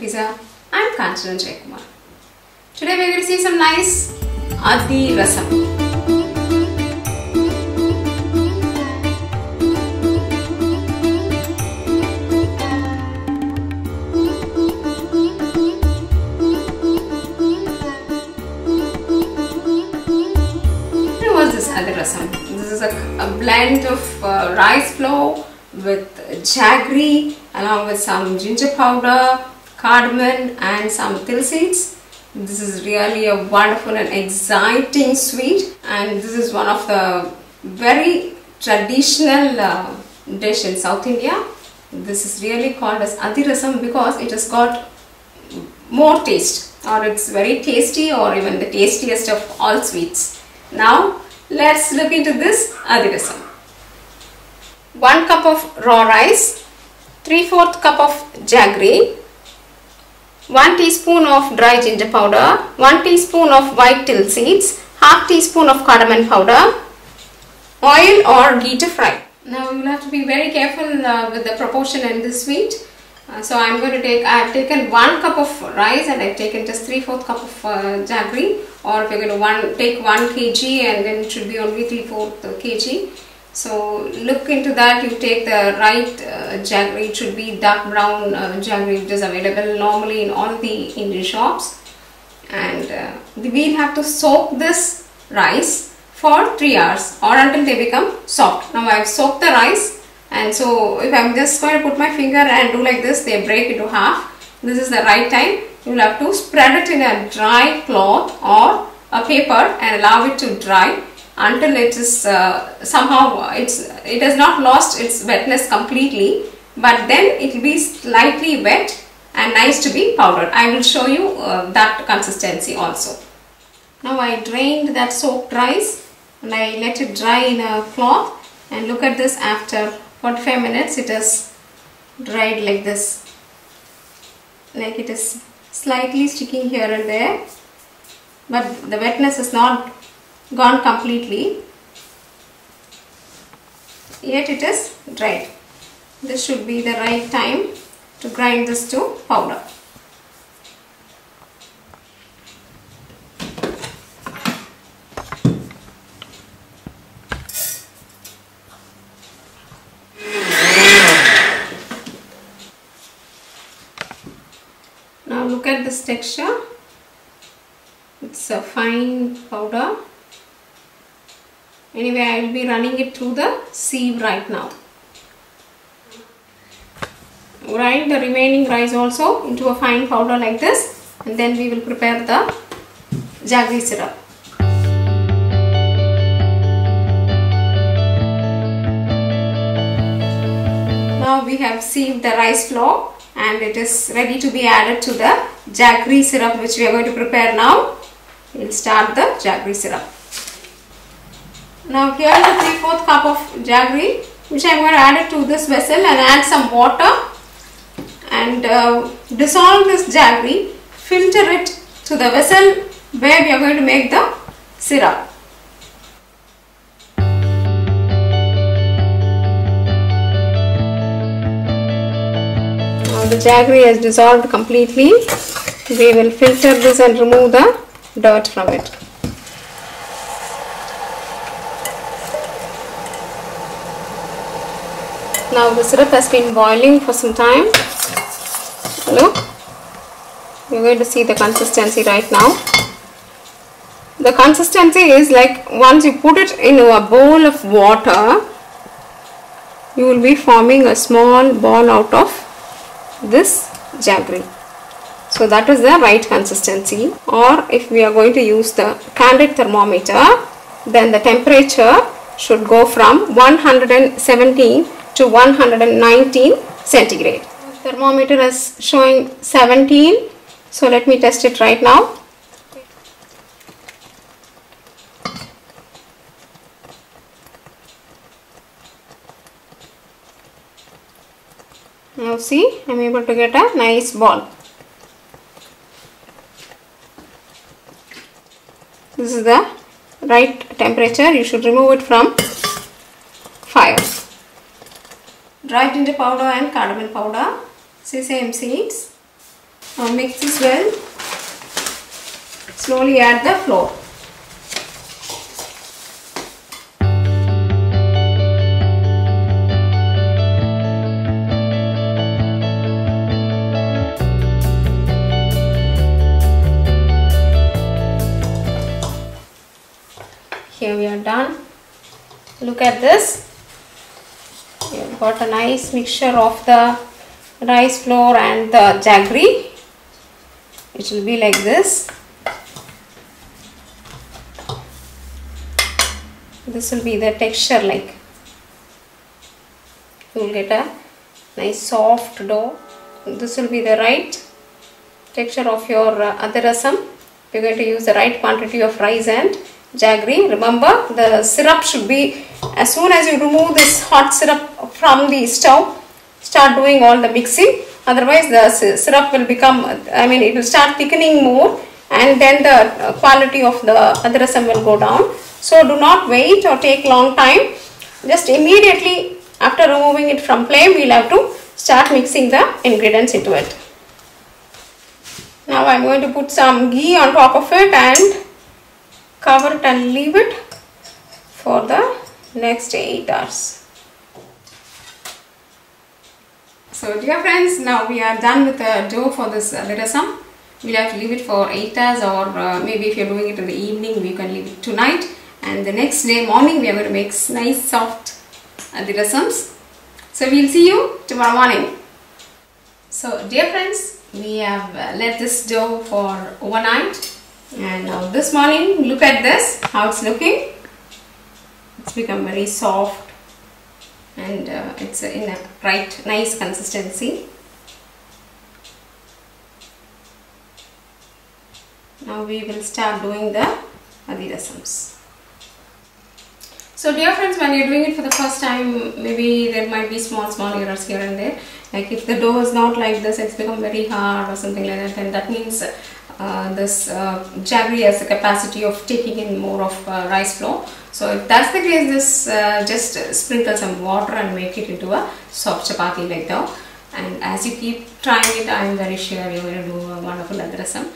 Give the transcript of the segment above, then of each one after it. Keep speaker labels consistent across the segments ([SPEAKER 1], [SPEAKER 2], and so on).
[SPEAKER 1] Pizza. I'm Kanchana Jaykumar. Today we're going to see some nice Adhirasam. What's this Adhirasam? This is a blend of rice flour with jaggery along with some ginger powder, cardamom and some til seeds. This is really a wonderful and exciting sweet, and this is one of the very traditional dish in South India. This is really called as Athirasam because it has got more taste, or it's very tasty, or even the tastiest of all sweets. Now let's look into this Adhirasam. 1 cup of raw rice, 3/4 cup of jaggery, 1 teaspoon of dry ginger powder, 1 teaspoon of white til seeds, half teaspoon of cardamom powder, oil or ghee to fry. Now you will have to be very careful with the proportion in this sweet. So I have taken 1 cup of rice and I have taken just 3/4 cup of jaggery, or if you are going to take 1 kg, and then it should be only 3/4 kg. So look into that, you take the right jaggery. It should be dark brown jaggery. It is available normally in all the Indian shops, and we'll have to soak this rice for 3 hours or until they become soft. Now I have soaked the rice, and so if I'm just going to put my finger and do like this, they break into half. This is the right time. You will have to spread it in a dry cloth or a paper and allow it to dry until it is somehow it has not lost its wetness completely, but then it will be slightly wet and nice to be powdered. I will show you that consistency also. Now I drained that soaked rice and I let it dry in a cloth, and look at this, after 45 minutes it is dried like this. Like it is slightly sticking here and there, but the wetness is not gone completely, yet it is dried. This should be the right time to grind this to powder. Now look at this texture. It's a fine powder. Anyway, I will be running it through the sieve right now. Grind the remaining rice also into a fine powder like this, and then we will prepare the jaggery syrup. Now we have sieved the rice flour and it is ready to be added to the jaggery syrup, which we are going to prepare now. We will start the jaggery syrup. Now here is the 3/4 cup of jaggery, which I am going to add it to this vessel and add some water and dissolve this jaggery, filter it to the vessel where we are going to make the syrup. Now the jaggery has dissolved completely. We will filter this and remove the dirt from it. Now the syrup has been boiling for some time. Look, you're going to see the consistency right now. The consistency is like, once you put it in a bowl of water, you will be forming a small ball out of this jaggery. So that is the right consistency. Or if we are going to use the candid thermometer, then the temperature should go from 117 to 119 centigrade. Thermometer is showing 17, so let me test it right now. Now see, I am able to get a nice ball. This is the right temperature. You should remove it from fire. Dry ginger powder and cardamom powder, sesame seeds, Now mix this well. Slowly add the flour. Here we are done. Look at this. We have got a nice mixture of the rice flour and the jaggery. It will be like this. This will be the texture like. You will get a nice soft dough. This will be the right texture of your Adhirasam. You are going to use the right quantity of rice and jaggery. Remember, the syrup should be, as soon as you remove this hot syrup from the stove, start doing all the mixing. Otherwise the syrup will become, it will start thickening more, and then the quality of the Adhirasam will go down. So do not wait or take long time. Just immediately after removing it from flame, we will have to start mixing the ingredients into it. Now I am going to put some ghee on top of it and cover it and leave it for the next 8 hours. So dear friends, now we are done with the dough for this Adhirasam. We will have to leave it for 8 hours, or maybe if you are doing it in the evening, we can leave it tonight, and the next day morning we are going to make nice soft Adhirasams. So we will see you tomorrow morning. So dear friends, we have let this dough for overnight. And now this morning, look at this, how it's looking. It's become very soft, and it's in a right nice consistency. Now we will start doing the Adhirasams. So dear friends, when you are doing it for the first time, maybe there might be small errors here and there. Like if the dough is not like this, it's become very hard or something like that, then that means this jaggery has the capacity of taking in more of rice flour. So if that's the case, this just sprinkle some water and make it into a soft chapati like that. And as you keep trying it, I am very sure you are going to do a wonderful Adhirasam.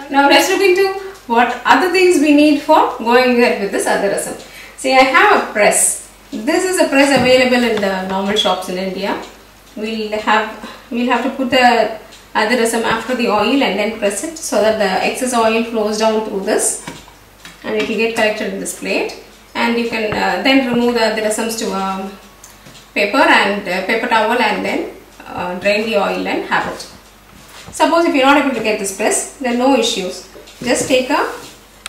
[SPEAKER 1] Now let's look into what other things we need for going ahead with this Adhirasam. See, I have a press. This is a press available in the normal shops in India. We'll have to put the Adhirasam after the oil and then press it so that the excess oil flows down through this, and it will get collected in this plate. And you can then remove the Adhirasams to a paper towel and then drain the oil and have it. Suppose if you are not able to get this press, then no issues. Just take a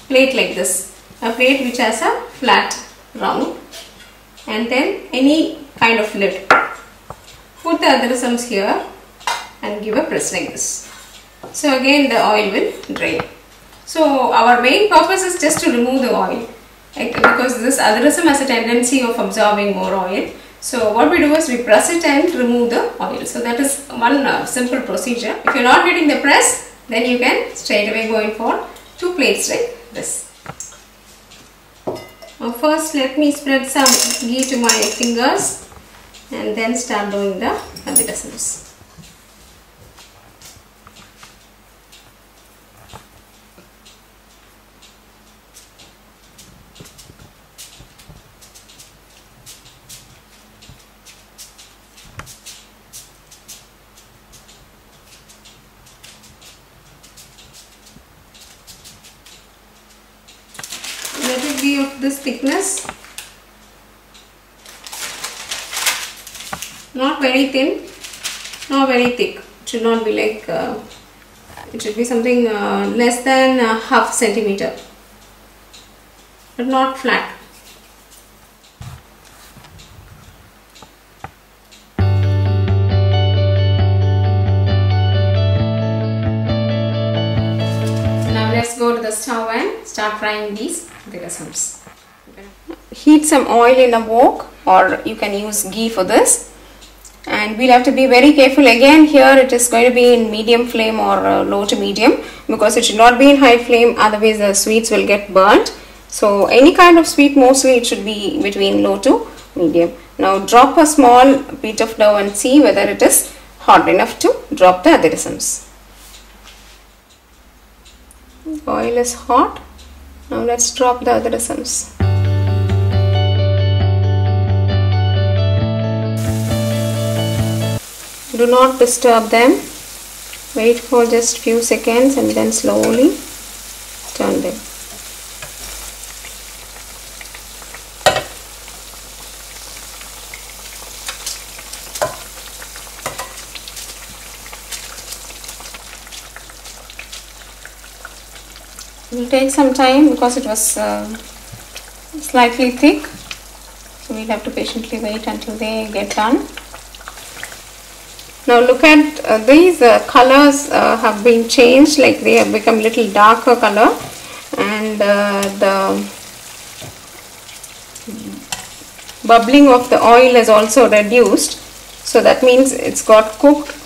[SPEAKER 1] plate like this, a plate which has a flat round, and then any kind of lid. Put the Adhirasams here and give a press like this. So again the oil will drain. So our main purpose is just to remove the oil, because this Adhirasam has a tendency of absorbing more oil. So what we do is we press it and remove the oil. So that is one simple procedure. If you are not getting the press, then you can straight away go in for 2 plates like this. Now first let me spread some ghee to my fingers and then start doing the Adhirasams. Let it be of this thickness, not very thin, not very thick. It should not be like, it should be something less than half centimeter, but not flat. Now let's go to the stove and start frying these Adhirasams. Heat some oil in a wok, or you can use ghee for this, and we'll have to be very careful. Again here it is going to be in medium flame or low to medium, because it should not be in high flame, otherwise the sweets will get burnt. So any kind of sweet, mostly it should be between low to medium. Now drop a small bit of dough and see whether it is hot enough to drop the Adhirasams. The oil is hot. Now let's drop the Adhirasams. Do not disturb them. Wait for just few seconds and then slowly turn them. It will take some time because it was slightly thick, so we'll have to patiently wait until they get done. Now look at these colors have been changed, like they have become little darker color, and the bubbling of the oil is also reduced, so that means it's got cooked.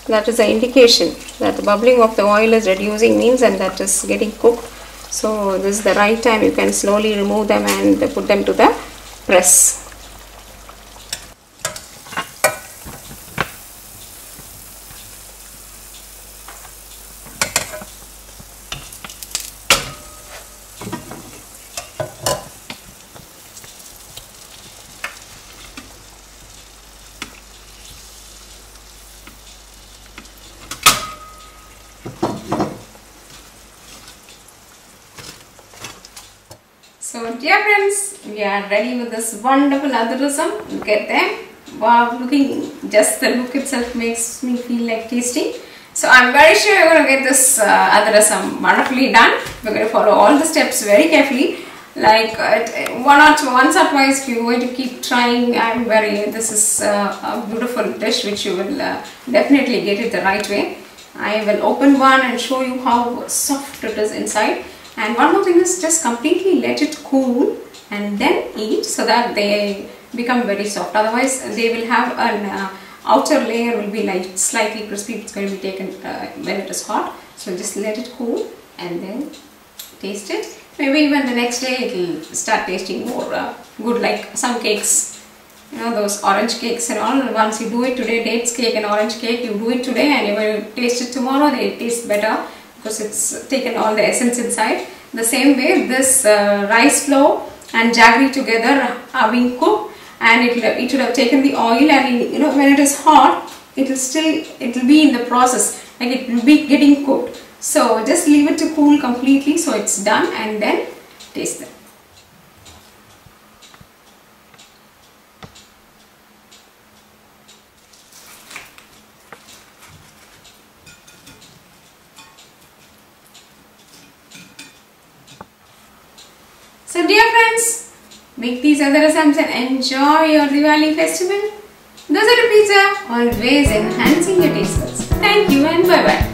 [SPEAKER 1] That is an indication that the bubbling of the oil is reducing, means and that is getting cooked. So this is the right time. You can slowly remove them and put them to the press. So dear friends, we are ready with this wonderful Adhirasam. Look at them. Wow, just the look itself makes me feel like tasting. So I'm very sure you're going to get this Adhirasam wonderfully done. We're going to follow all the steps very carefully. Like once or twice you're going to keep trying. This is a beautiful dish which you will definitely get it the right way. I will open one and show you how soft it is inside. And one more thing is, just completely let it cool and then eat, so that they become very soft. Otherwise they will have an outer layer will be like slightly crispy. It's going to be taken when it is hot. So just let it cool and then taste it. Maybe even the next day it will start tasting more good, like some cakes. You know, those orange cakes and all. Once you do it today, dates cake and orange cake, you do it today and when you taste it tomorrow, they taste better, because it's taken all the essence inside. The same way, this rice flour and jaggery together are being cooked, and it should have taken the oil, and when it is hot, it will be in the process, like it will be getting cooked. So just leave it to cool completely, so it's done, and then taste them. So dear friends, make these Adhirasams and enjoy your Diwali festival. Dosa to pizza, always enhancing your taste buds. Thank you and bye bye.